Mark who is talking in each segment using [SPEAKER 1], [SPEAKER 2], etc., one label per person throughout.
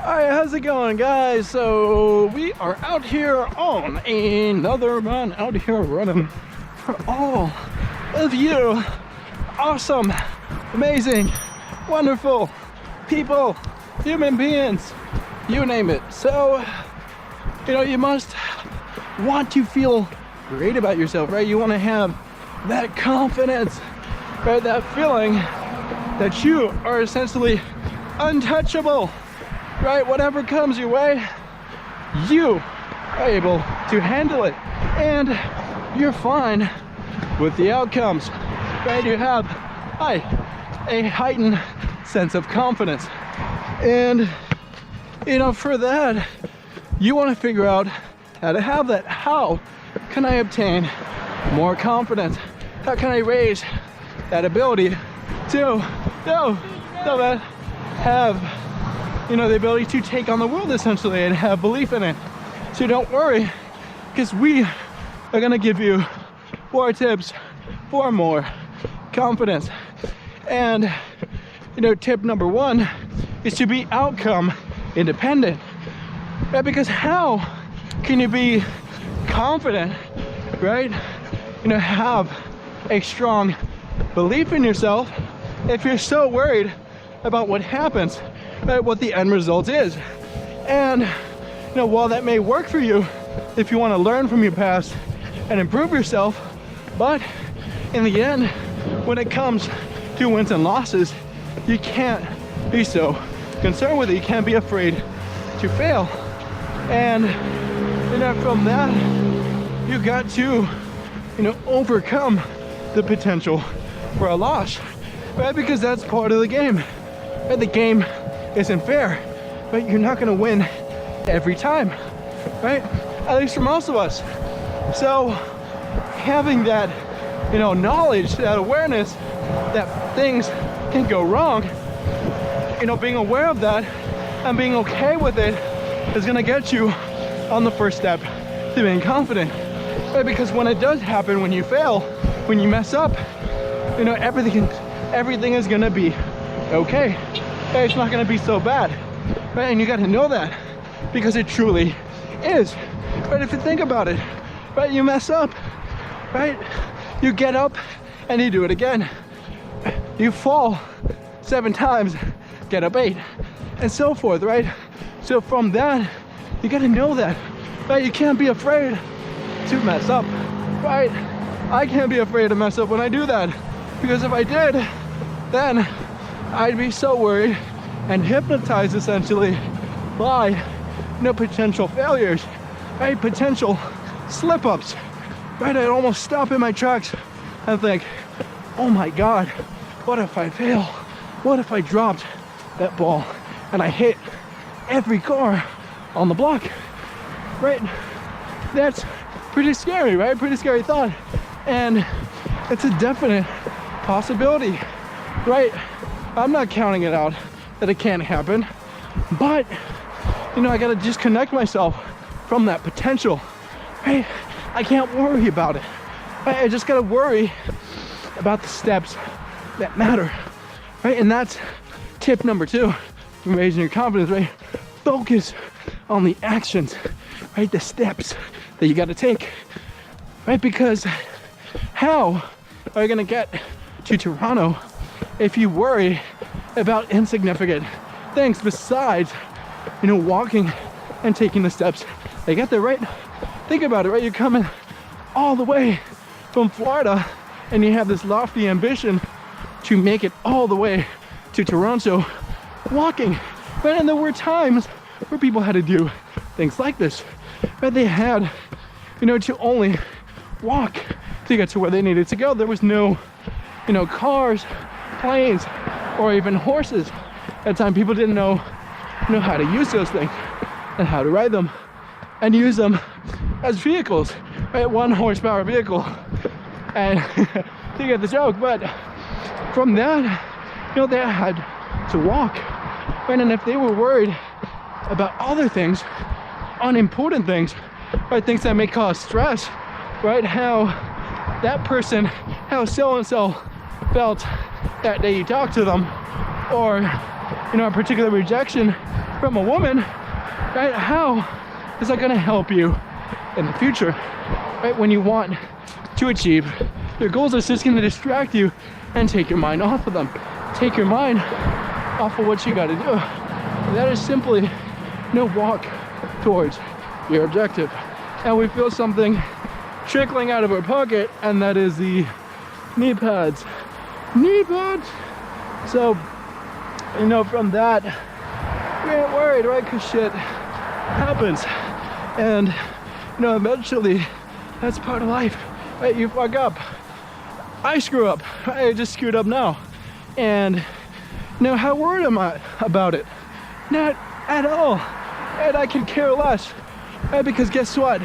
[SPEAKER 1] Alright, how's it going, guys? So we are out here on another run, out here running for all of you awesome, amazing, wonderful people, human beings, you name it. So, you must want to feel great about yourself, right? You want to have that confidence, right? That feeling that you are essentially untouchable. Right, whatever comes your way, you are able to handle it, and you're fine with the outcomes. Right, you have a heightened sense of confidence, and for that, you want to figure out how to have that. How can I obtain more confidence? How can I raise that ability to have the ability to take on the world, essentially, and have belief in it? So don't worry, because we are going to give you 4 tips for more confidence. And tip number 1 is to be outcome independent, right? Because how can you be confident, right? Have a strong belief in yourself if you're so worried about what happens, right, what the end result is. And while that may work for you if you want to learn from your past and improve yourself, but in the end, when it comes to wins and losses, you can't be so concerned with it. You can't be afraid to fail. And from that, you got to overcome the potential for a loss, right? Because that's part of the game, right? The game isn't fair, but you're not going to win every time, right? At least for most of us. So having that knowledge, that awareness that things can go wrong, being aware of that and being okay with it is going to get you on the first step to being confident, right? Because when it does happen, when you fail, when you mess up, everything is going to be okay. It's not going to be so bad, right? And you got to know that, because it truly is, right? If you think about it, right, you mess up, right, you get up and you do it again. You fall 7 times, get up 8, and so forth, right? So from that, you got to know that, right? You can't be afraid to mess up, right? I can't be afraid to mess up when I do that, because if I did, then I'd be so worried and hypnotized, essentially, by potential failures, right? Potential slip-ups, right? I'd almost stop in my tracks and think, oh my God, what if I fail? What if I dropped that ball and I hit every car on the block, right? That's pretty scary, right? Pretty scary thought. And it's a definite possibility, right? I'm not counting it out that it can't happen, but I gotta disconnect myself from that potential, right? I can't worry about it, right? I just gotta worry about the steps that matter, right? And that's tip number 2 for raising your confidence, right? Focus on the actions, right? The steps that you gotta take, right? Because how are you gonna get to Toronto if you worry about insignificant things besides walking and taking the steps they get there, right? Think about it, right? You're coming all the way from Florida and you have this lofty ambition to make it all the way to Toronto walking, right? And there were times where people had to do things like this, right? They had to only walk to get to where they needed to go. There was no cars, planes, or even horses. At the time, people didn't know how to use those things and how to ride them and use them as vehicles, right? 1 horsepower vehicle. And you get the joke, but from that, they had to walk, right? And if they were worried about other things, unimportant things, right? Things that may cause stress, right? How that person, how so-and-so felt that day you talked to them, or a particular rejection, from a woman, right? How is that gonna help you in the future, right? When you want to achieve your goals, it's just gonna distract you and take your mind off of them. Take your mind off of what you gotta do. That is simply no walk towards your objective. And we feel something trickling out of our pocket, and that is the knee pads. Knee pads! So, you know, from that, we ain't worried, right? Because shit happens. And, you know, eventually, that's part of life, right? You fuck up. I screw up. I just screwed up now. And, you know, how worried am I about it? Not at all. And I can care less, right? Because guess what?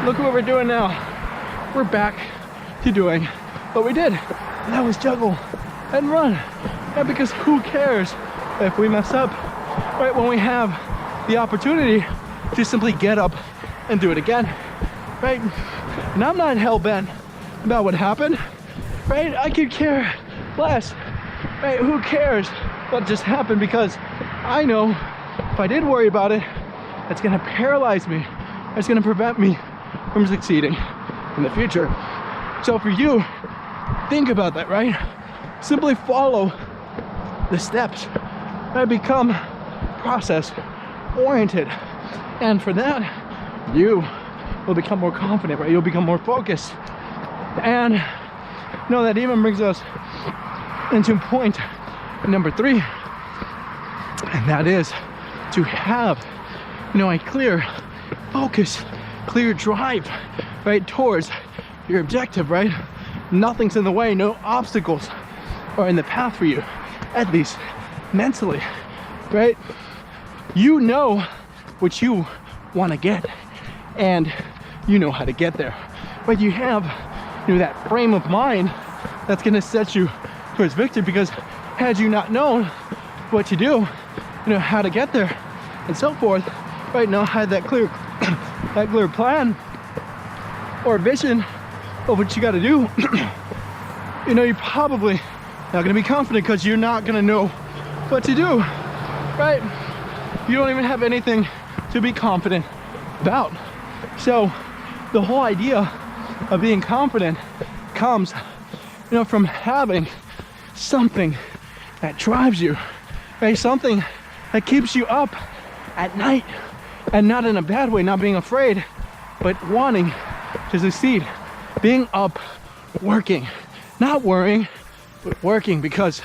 [SPEAKER 1] Look what we're doing now. We're back to doing what we did. And that was juggle and run. And because who cares if we mess up, right? When we have the opportunity to simply get up and do it again, right? And I'm not hell-bent about what happened, right? I could care less, right? Who cares what just happened? Because I know if I did worry about it, it's gonna paralyze me. It's gonna prevent me from succeeding in the future. So for you, think about that, right? Simply follow the steps, right? Become process oriented. And for that, you will become more confident, right? You'll become more focused. And you know, that even brings us into point number 3. And that is to have, you know, a clear focus, clear drive, right, towards your objective, right? Nothing's in the way, no obstacles are in the path for you, at least mentally, right? You know what you want to get, and you know how to get there. But you have, you know, that frame of mind that's going to set you towards victory, because had you not known what to do, you know, how to get there and so forth, right, now had that clear that clear plan or vision of what you got to do, you know, you're probably not going to be confident, because you're not going to know what to do, right? You don't even have anything to be confident about. So the whole idea of being confident comes, you know, from having something that drives you, right? Something that keeps you up at night, and not in a bad way, not being afraid, but wanting to succeed. Being up, working, not worrying, but working, because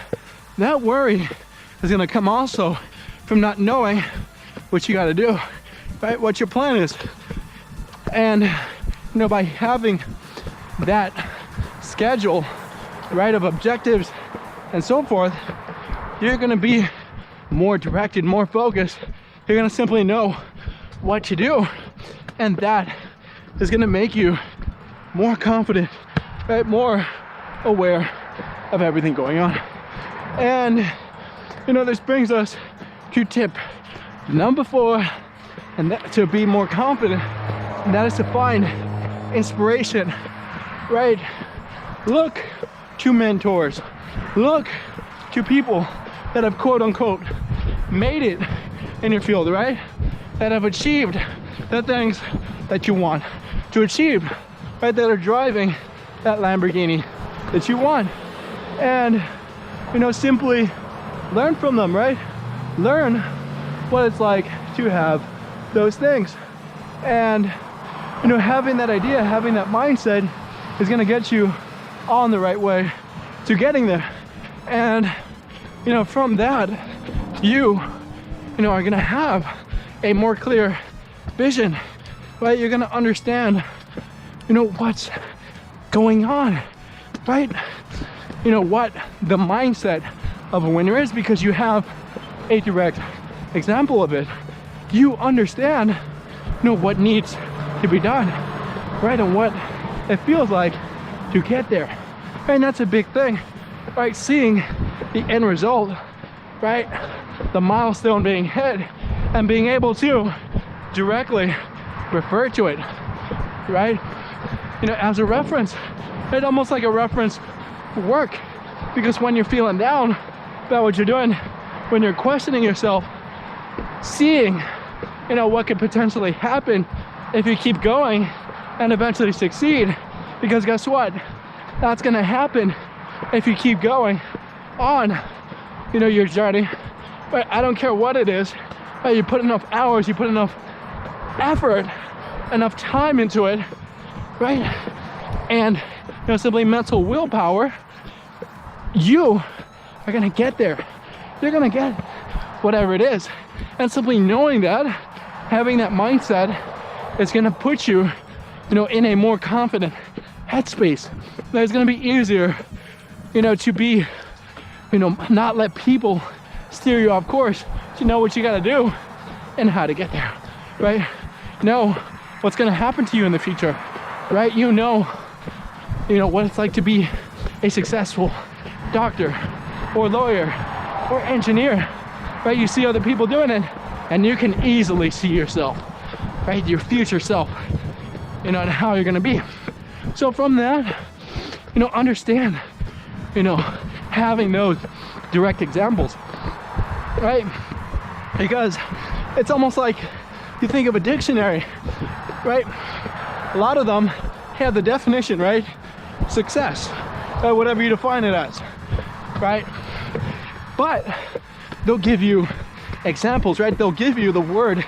[SPEAKER 1] that worry is gonna come also from not knowing what you gotta do, right? What your plan is. And, you know, by having that schedule, right, of objectives and so forth, you're gonna be more directed, more focused. You're gonna simply know what to do, and that is gonna make you more confident, right? More aware of everything going on. And, you know, this brings us to tip number 4, and that, to be more confident, and that is to find inspiration, right? Look to mentors, look to people that have quote unquote made it in your field, right? That have achieved the things that you want to achieve, right? That are driving that Lamborghini that you want. And, you know, simply learn from them, right? Learn what it's like to have those things. And, you know, having that idea, having that mindset is gonna get you on the right way to getting there. And, you know, from that, you know, are gonna have a more clear vision, right? You're gonna understand, you know, what's going on, right? You know, what the mindset of a winner is, because you have a direct example of it. You understand, you know, what needs to be done, right? And what it feels like to get there. And that's a big thing, right? Seeing the end result, right? The milestone being hit, and being able to directly refer to it, right? You know, as a reference, it's almost like a reference work, because when you're feeling down about what you're doing, when you're questioning yourself, seeing, you know, what could potentially happen if you keep going and eventually succeed. Because guess what? That's gonna happen if you keep going on, you know, your journey. But I don't care what it is, but you put enough hours, you put enough effort, enough time into it, right? And, you know, simply mental willpower, you are gonna get there. You're gonna get whatever it is. And simply knowing that, having that mindset is gonna put you, you know, in a more confident headspace. That it's gonna be easier, you know, to be, you know, not let people steer you off course. To know what you gotta do and how to get there, right? Know what's gonna happen to you in the future, right? You know what it's like to be a successful doctor or lawyer or engineer, right? You see other people doing it and you can easily see yourself, right? Your future self, you know, and how you're gonna be. So from that, you know, understand, you know, having those direct examples, right? Because it's almost like you think of a dictionary, right? A lot of them have the definition, right? Success, whatever you define it as, right? But they'll give you examples, right? They'll give you the word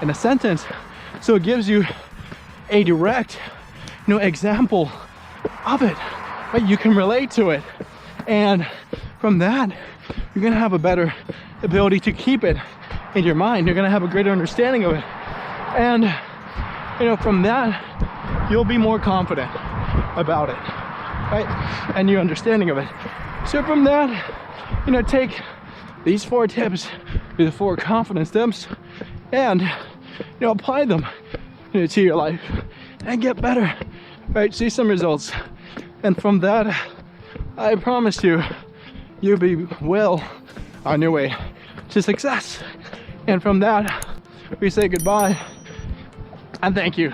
[SPEAKER 1] in a sentence. So it gives you a direct, you know, example of it, right? You can relate to it. And from that, you're gonna have a better ability to keep it in your mind. You're gonna have a greater understanding of it. And, you know, from that, you'll be more confident about it, right? And your understanding of it. So from that, you know, take these 4 tips, the 4 confidence tips, and, you know, apply them, you know, to your life and get better, right? See some results. And from that, I promise you, you'll be well on your way to success. And from that, we say goodbye and thank you.